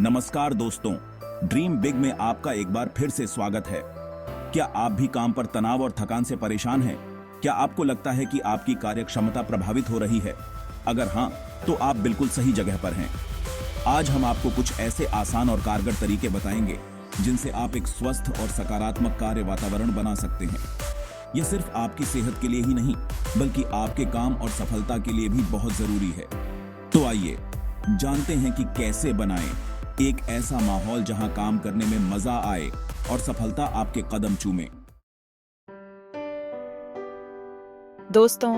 नमस्कार दोस्तों, dream big में आपका एक बार फिर से स्वागत है। क्या आप भी काम पर तनाव और थकान से परेशान हैं? क्या आपको लगता है कि आपकी कार्यक्षमता प्रभावित हो रही है? अगर हाँ, तो आप बिल्कुल सही जगह पर हैं। आज हम आपको कुछ ऐसे आसान और कारगर तरीके बताएंगे जिनसे आप एक स्वस्थ और सकारात्मक कार्य वातावरण बना सकते हैं। यह सिर्फ आपकी सेहत के लिए ही नहीं, बल्कि आपके काम और सफलता के लिए भी बहुत जरूरी है। तो आइए जानते हैं कि कैसे बनाएं एक ऐसा माहौल जहां काम करने में मजा आए और सफलता आपके कदम चूमे। दोस्तों,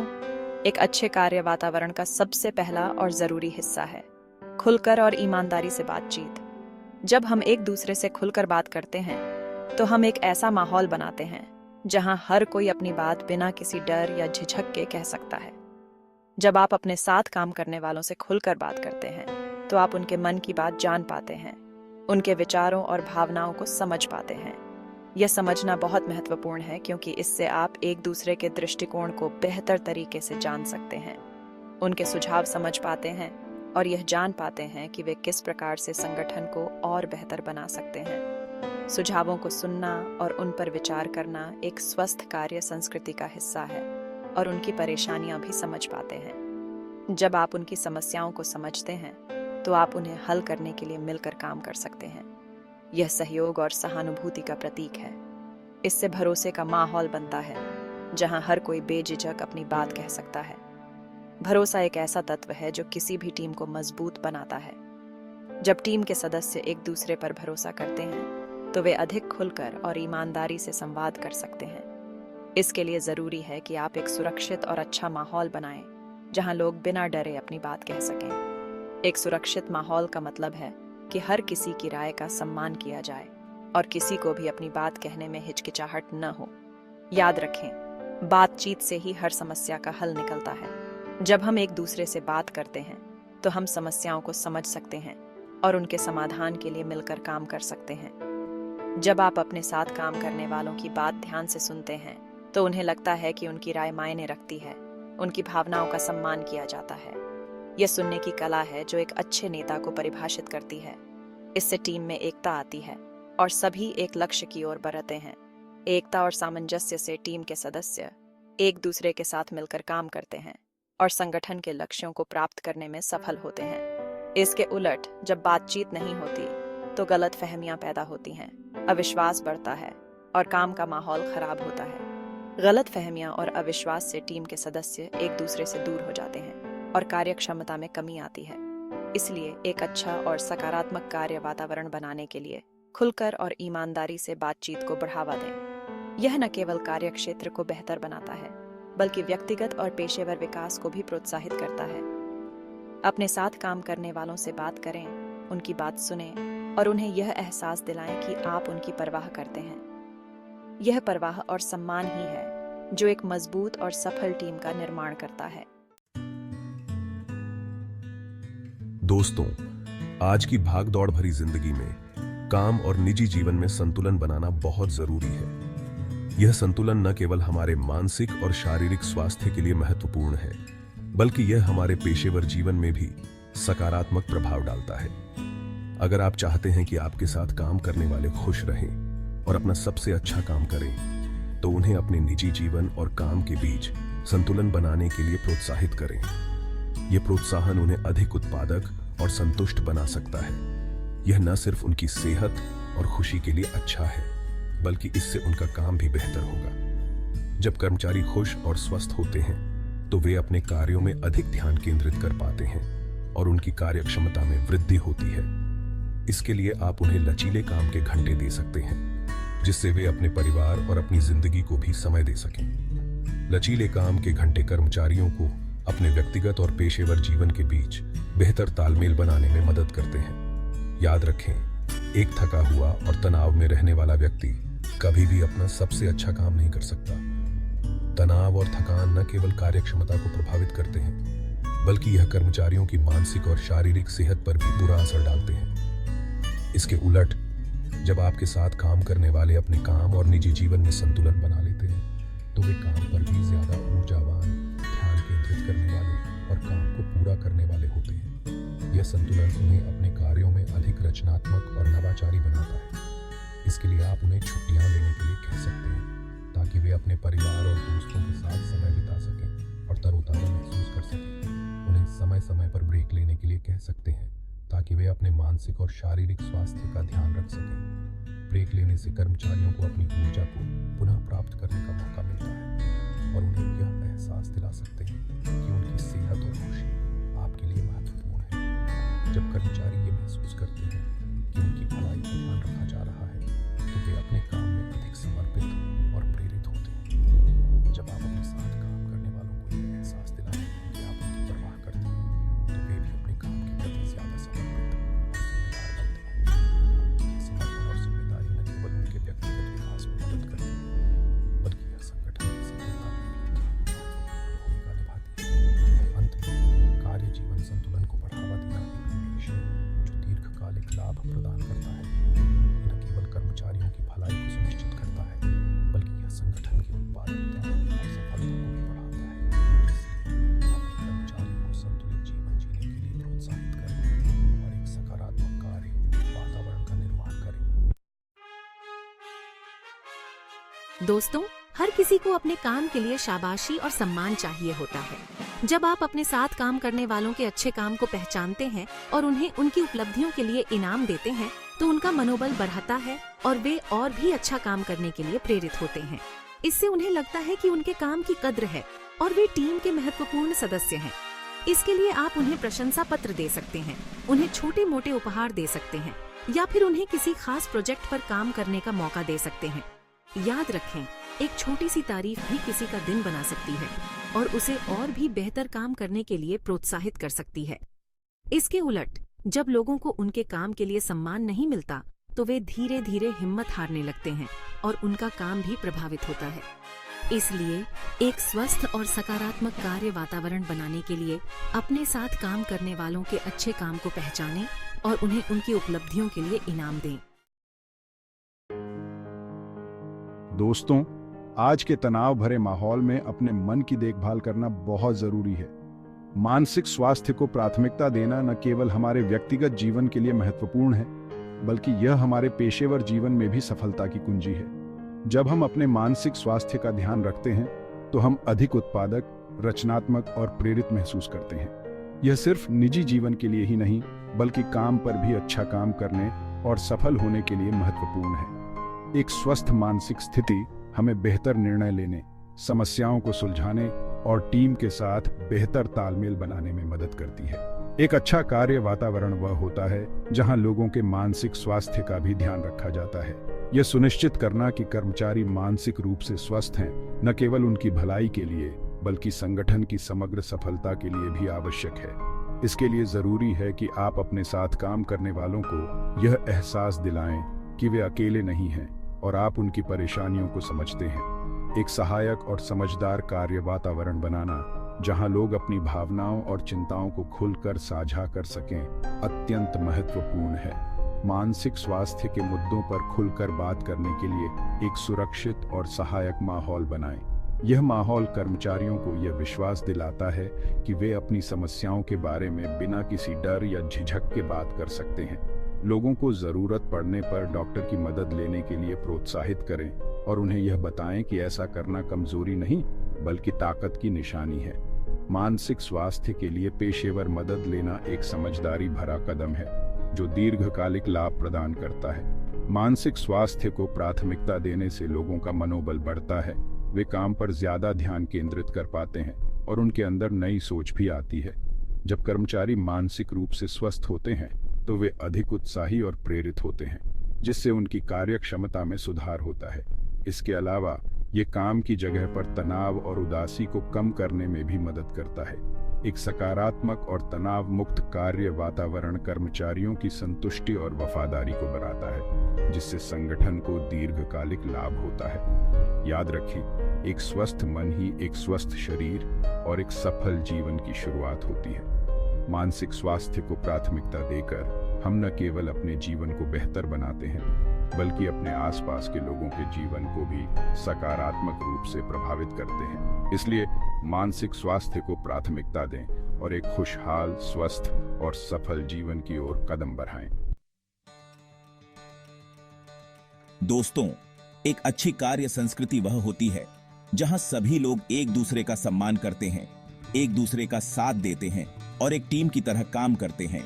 एक अच्छे कार्य वातावरण का सबसे पहला और जरूरी हिस्सा है खुलकर और ईमानदारी से बातचीत। जब हम एक दूसरे से खुलकर बात करते हैं तो हम एक ऐसा माहौल बनाते हैं जहां हर कोई अपनी बात बिना किसी डर या झिझक के कह सकता है। जब आप अपने साथ काम करने वालों से खुलकर बात करते हैं तो आप उनके मन की बात जान पाते हैं, उनके विचारों और भावनाओं को समझ पाते हैं। यह समझना बहुत महत्वपूर्ण है क्योंकि इससे आप एक दूसरे के दृष्टिकोण को बेहतर तरीके से जान सकते हैं, उनके सुझाव समझ पाते हैं और यह जान पाते हैं कि वे किस प्रकार से संगठन को और बेहतर बना सकते हैं। सुझावों को सुनना और उन पर विचार करना एक स्वस्थ कार्य संस्कृति का हिस्सा है और उनकी परेशानियां भी समझ पाते हैं। जब आप उनकी समस्याओं को समझते हैं तो आप उन्हें हल करने के लिए मिलकर काम कर सकते हैं। यह सहयोग और सहानुभूति का प्रतीक है। इससे भरोसे का माहौल बनता है जहां हर कोई बेझिझक अपनी बात कह सकता है। भरोसा एक ऐसा तत्व है जो किसी भी टीम को मजबूत बनाता है। जब टीम के सदस्य एक दूसरे पर भरोसा करते हैं तो वे अधिक खुलकर और ईमानदारी से संवाद कर सकते हैं। इसके लिए जरूरी है कि आप एक सुरक्षित और अच्छा माहौल बनाएं जहां लोग बिना डरे अपनी बात कह सकें। एक सुरक्षित माहौल का मतलब है कि हर किसी की राय का सम्मान किया जाए और किसी को भी अपनी बात कहने में हिचकिचाहट न हो। याद रखें, बातचीत से ही हर समस्या का हल निकलता है। जब हम एक दूसरे से बात करते हैं तो हम समस्याओं को समझ सकते हैं और उनके समाधान के लिए मिलकर काम कर सकते हैं। जब आप अपने साथ काम करने वालों की बात ध्यान से सुनते हैं तो उन्हें लगता है कि उनकी राय मायने रखती है, उनकी भावनाओं का सम्मान किया जाता है। यह सुनने की कला है जो एक अच्छे नेता को परिभाषित करती है। इससे टीम में एकता आती है और सभी एक लक्ष्य की ओर बढ़ते हैं। एकता और सामंजस्य से टीम के सदस्य एक दूसरे के साथ मिलकर काम करते हैं और संगठन के लक्ष्यों को प्राप्त करने में सफल होते हैं। इसके उलट जब बातचीत नहीं होती तो गलतफहमियां पैदा होती हैं, अविश्वास बढ़ता है और काम का माहौल खराब होता है। गलतफहमियां और अविश्वास से टीम के सदस्य एक दूसरे से दूर हो जाते हैं और कार्यक्षमता में कमी आती है। इसलिए एक अच्छा और सकारात्मक कार्य वातावरण बनाने के लिए खुलकर और ईमानदारी से बातचीत को बढ़ावा दें। यह न केवल कार्य क्षेत्र को बेहतर बनाता है, बल्कि व्यक्तिगत और पेशेवर विकास को भी प्रोत्साहित करता है। अपने साथ काम करने वालों से बात करें, उनकी बात सुनें और उन्हें यह एहसास दिलाएं कि आप उनकी परवाह करते हैं। यह परवाह और सम्मान ही है जो एक मजबूत और सफल टीम का निर्माण करता है। दोस्तों, आज की भाग-दौड़ भरी जिंदगी में काम और निजी जीवन में संतुलन बनाना बहुत जरूरी है। यह संतुलन न केवल हमारे मानसिक और शारीरिक स्वास्थ्य के लिए महत्वपूर्ण है, बल्कि यह हमारे पेशेवर जीवन में भी सकारात्मक प्रभाव डालता है। अगर आप चाहते हैं कि आपके साथ काम करने वाले खुश रहें और अपना सबसे अच्छा काम करें, तो उन्हें अपने निजी जीवन और काम के बीच संतुलन बनाने के लिए प्रोत्साहित करें। यह प्रोत्साहन उन्हें अधिक उत्पादक और संतुष्ट बना सकता है। यह न सिर्फ उनकी सेहत और खुशी के लिए अच्छा है, बल्कि इससे उनका काम भी बेहतर होगा। जब कर्मचारी खुश और स्वस्थ होते हैं तो वे अपने कार्यों में अधिक ध्यान केंद्रित कर पाते हैं और उनकी कार्यक्षमता में वृद्धि होती है। इसके लिए आप उन्हें लचीले काम के घंटे दे सकते हैं, जिससे वे अपने परिवार और अपनी जिंदगी को भी समय दे सकें। लचीले काम के घंटे कर्मचारियों को अपने व्यक्तिगत और पेशेवर जीवन के बीच बेहतर तालमेल बनाने में मदद करते हैं। याद रखें, एक थका हुआ और तनाव में रहने वाला व्यक्ति कभी भी अपना सबसे अच्छा काम नहीं कर सकता। तनाव और थकान न केवल कार्यक्षमता को प्रभावित करते हैं, बल्कि यह कर्मचारियों की मानसिक और शारीरिक सेहत पर भी बुरा असर डालते हैं। इसके उलट जब आपके साथ काम करने वाले अपने काम और निजी जीवन में संतुलन बना लेते हैं तो वे काम पर भी ज्यादा ऊर्जावान, ध्यान केंद्रित करने वाले और काम को पूरा करने वाले होते हैं। यह संतुलन उन्हें अपने कार्यों में अधिक रचनात्मक और नवाचारी बनाता है। इसके लिए आप उन्हें छुट्टियां लेने के लिए कह सकते हैं ताकि वे अपने परिवार और दोस्तों के साथ समय बिता सकें और तरोताजा महसूस कर सकें। उन्हें समय समय पर ब्रेक लेने के लिए कह सकते हैं ताकि वे अपने मानसिक और शारीरिक स्वास्थ्य का ध्यान रख सकें। ब्रेक लेने से कर्मचारियों को अपनी ऊर्जा को पुनः प्राप्त करने का मौका मिलता है और उन्हें यह एहसास दिला सकते हैं कि उनकी सेहत और खुशी आपके लिए महत्वपूर्ण है। जब कर्मचारी ये महसूस करते हैं कि उनकी भलाई का ध्यान रखा जा रहा है तो वे अपने काम में अधिक समर्पित और प्रेरित होते हैं। जब आप अपने साथ काम करने वालों को यह एहसास दिलाते हैं कि आप उनकी परवाह करते हैं तो वे भी अपने काम के प्रति ज्यादा समर्पित और जिम्मेदार बनते हैं। समर्पण और जिम्मेदारी न केवल उनके व्यक्तिगत विकास में मदद करती है बल्कि यह संगठन की सफलता में भी भूमिका निभाती है। अंत में कार्य जीवन संतुलन को बढ़ावा देना एक निवेश है जो दीर्घकालिक लाभ प्रदान करता है। न केवल कर्मचारियों की भलाई को सुनिश्चित करता है बल्कि यह संगठन की उत्पादकता और सफलता को भी बढ़ाता है। इसलिए अपने कर्मचारियों को संतुलित जीवन जीने के लिए प्रोत्साहित करें और एक सकारात्मक कार्य वातावरण का निर्माण करें। दोस्तों, हर किसी को अपने काम के लिए शाबाशी और सम्मान चाहिए होता है। जब आप अपने साथ काम करने वालों के अच्छे काम को पहचानते हैं और उन्हें उनकी उपलब्धियों के लिए इनाम देते हैं तो उनका मनोबल बढ़ता है और वे और भी अच्छा काम करने के लिए प्रेरित होते हैं। इससे उन्हें लगता है कि उनके काम की कद्र है और वे टीम के महत्वपूर्ण सदस्य हैं। इसके लिए आप उन्हें प्रशंसा पत्र दे सकते हैं, उन्हें छोटे मोटे उपहार दे सकते हैं या फिर उन्हें किसी खास प्रोजेक्ट पर काम करने का मौका दे सकते हैं। याद रखें, एक छोटी सी तारीफ भी किसी का दिन बना सकती है और उसे और भी बेहतर काम करने के लिए प्रोत्साहित कर सकती है। इसके उलट, जब लोगों को उनके काम के लिए सम्मान नहीं मिलता तो वे धीरे धीरे हिम्मत हारने लगते हैं और उनका काम भी प्रभावित होता है। इसलिए एक स्वस्थ और सकारात्मक कार्य वातावरण बनाने के लिए अपने साथ काम करने वालों के अच्छे काम को पहचानें और उन्हें उनकी उपलब्धियों के लिए इनाम दें। दोस्तों, आज के तनाव भरे माहौल में अपने मन की देखभाल करना बहुत जरूरी है। मानसिक स्वास्थ्य को प्राथमिकता देना न केवल हमारे व्यक्तिगत जीवन के लिए महत्वपूर्ण है बल्कि यह हमारे पेशेवर जीवन में भी सफलता की कुंजी है। जब हम अपने मानसिक स्वास्थ्य का ध्यान रखते हैं तो हम अधिक उत्पादक, रचनात्मक और प्रेरित महसूस करते हैं। यह सिर्फ निजी जीवन के लिए ही नहीं बल्कि काम पर भी अच्छा काम करने और सफल होने के लिए महत्वपूर्ण है। एक स्वस्थ मानसिक स्थिति हमें बेहतर निर्णय लेने, समस्याओं को सुलझाने और टीम के साथ बेहतर तालमेल बनाने में मदद करती है। एक अच्छा कार्य वातावरण वह होता है जहां लोगों के मानसिक स्वास्थ्य का भी ध्यान रखा जाता है। यह सुनिश्चित करना कि कर्मचारी मानसिक रूप से स्वस्थ हैं, न केवल उनकी भलाई के लिए बल्कि संगठन की समग्र सफलता के लिए भी आवश्यक है। इसके लिए जरूरी है कि आप अपने साथ काम करने वालों को यह एहसास दिलाएं कि वे अकेले नहीं हैं और आप उनकी परेशानियों को समझते हैं। एक सहायक और समझदार कार्य वातावरण बनाना जहां लोग अपनी भावनाओं और चिंताओं को खुलकर साझा कर सकें अत्यंत महत्वपूर्ण है। मानसिक स्वास्थ्य के मुद्दों पर खुलकर बात करने के लिए एक सुरक्षित और सहायक माहौल बनाएं। यह माहौल कर्मचारियों को यह विश्वास दिलाता है कि वे अपनी समस्याओं के बारे में बिना किसी डर या झिझक के बात कर सकते हैं। लोगों को जरूरत पड़ने पर डॉक्टर की मदद लेने के लिए प्रोत्साहित करें और उन्हें यह बताएं कि ऐसा करना कमजोरी नहीं बल्कि ताकत की निशानी है। मानसिक स्वास्थ्य के लिए पेशेवर मदद लेना एक समझदारी भरा कदम है जो दीर्घकालिक लाभ प्रदान करता है। मानसिक स्वास्थ्य को प्राथमिकता देने से लोगों का मनोबल बढ़ता है, वे काम पर ज्यादा ध्यान केंद्रित कर पाते हैं और उनके अंदर नई सोच भी आती है। जब कर्मचारी मानसिक रूप से स्वस्थ होते हैं तो वे अधिक उत्साही और प्रेरित होते हैं, जिससे उनकी कार्य क्षमता में सुधार होता है। इसके अलावा ये काम की जगह पर तनाव और उदासी को कम करने में भी मदद करता है। एक सकारात्मक और तनाव मुक्त कार्य वातावरण कर्मचारियों की संतुष्टि और वफादारी को बढ़ाता है, जिससे संगठन को दीर्घकालिक लाभ होता है। याद रखें, एक स्वस्थ मन ही एक स्वस्थ शरीर और एक सफल जीवन की शुरुआत होती है। मानसिक स्वास्थ्य को प्राथमिकता देकर हम न केवल अपने जीवन को बेहतर बनाते हैं बल्कि अपने आसपास के लोगों के जीवन को भी सकारात्मक रूप से प्रभावित करते हैं। इसलिए मानसिक स्वास्थ्य को प्राथमिकता दें और एक खुशहाल, स्वस्थ और सफल जीवन की ओर कदम बढ़ाएं। दोस्तों, एक अच्छी कार्य संस्कृति वह होती है जहां सभी लोग एक दूसरे का सम्मान करते हैं, एक दूसरे का साथ देते हैं और एक टीम की तरह काम करते हैं।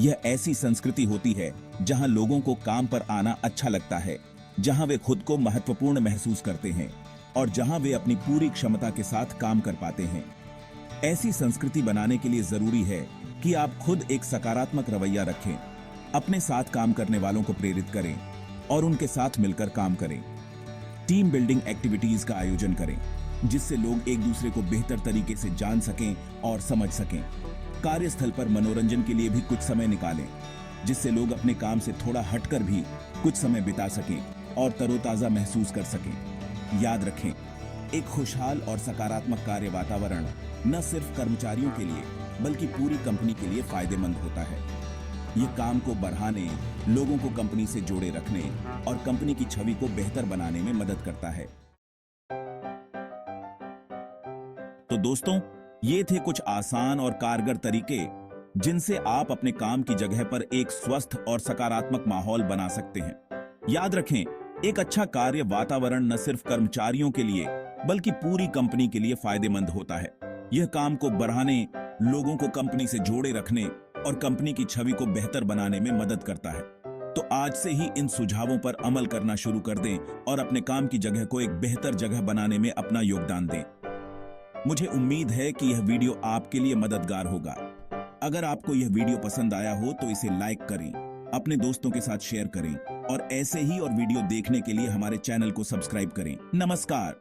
यह ऐसी संस्कृति होती है जहां लोगों को काम पर आना अच्छा लगता है, जहां वे खुद को महत्वपूर्ण महसूस करते हैं और जहां वे अपनी पूरी क्षमता के साथ काम कर पाते हैं। ऐसी संस्कृति बनाने के लिए जरूरी है कि आप खुद एक सकारात्मक रवैया रखें, अपने साथ काम करने वालों को प्रेरित करें और उनके साथ मिलकर काम करें। टीम बिल्डिंग एक्टिविटीज का आयोजन करें जिससे लोग एक दूसरे को बेहतर तरीके से जान सकें और समझ सकें। कार्यस्थल पर मनोरंजन के लिए भी कुछ समय निकालें जिससे लोग अपने काम से थोड़ा हटकर भी कुछ समय बिता सकें और तरोताजा महसूस कर सकें। याद रखें, एक खुशहाल और सकारात्मक कार्य वातावरण न सिर्फ कर्मचारियों के लिए बल्कि पूरी कंपनी के लिए फायदेमंद होता है। ये काम को बढ़ाने, लोगों को कंपनी से जोड़े रखने और कंपनी की छवि को बेहतर बनाने में मदद करता है। तो दोस्तों, ये थे कुछ आसान और कारगर तरीके जिनसे आप अपने काम की जगह पर एक स्वस्थ और सकारात्मक माहौल बना सकते हैं। याद रखें, एक अच्छा कार्य वातावरण न सिर्फ कर्मचारियों के लिए बल्कि पूरी कंपनी के लिए फायदेमंद होता है। यह काम को बढ़ाने, लोगों को कंपनी से जोड़े रखने और कंपनी की छवि को बेहतर बनाने में मदद करता है। तो आज से ही इन सुझावों पर अमल करना शुरू कर दें और अपने काम की जगह को एक बेहतर जगह बनाने में अपना योगदान दें। मुझे उम्मीद है कि यह वीडियो आपके लिए मददगार होगा। अगर आपको यह वीडियो पसंद आया हो तो इसे लाइक करें, अपने दोस्तों के साथ शेयर करें और ऐसे ही और वीडियो देखने के लिए हमारे चैनल को सब्सक्राइब करें। नमस्कार।